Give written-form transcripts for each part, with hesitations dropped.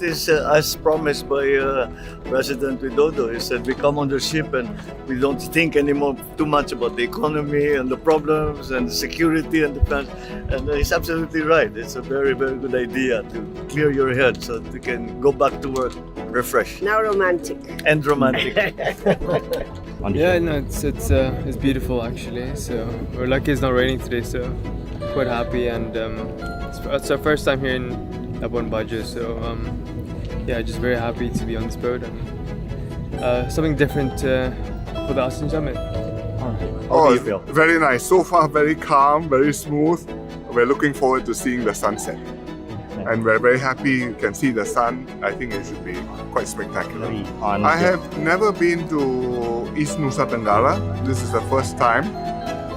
it is as promised by President Widodo. He said we come on the ship and we don't think anymore too much about the economy and the problems and the security and defense. And he's absolutely right. It's a very, very good idea to clear your head so that you can go back to work refreshed Now romantic. and romantic. Yeah, no, it's beautiful actually. So we're lucky it's not raining today, so quite happy. And it's our first time here in Labuan Bajo, so yeah, just very happy to be on this boat and something different for the ASEAN Summit. How do you feel? Very nice. So far, very calm, very smooth. We're looking forward to seeing the sunset. And we're very happy you can see the sun. I think it should be quite spectacular. I have never been to East Nusa Tenggara. This is the first time.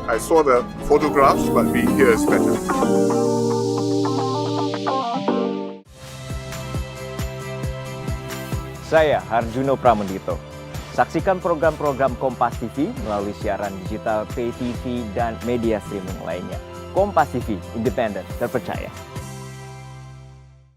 I saw the photographs, but being here is better. Saya Harjuno Pramendito. Saksikan program-program Kompas TV melalui siaran digital, pay TV, dan media streaming lainnya. Kompas TV, independen, terpercaya.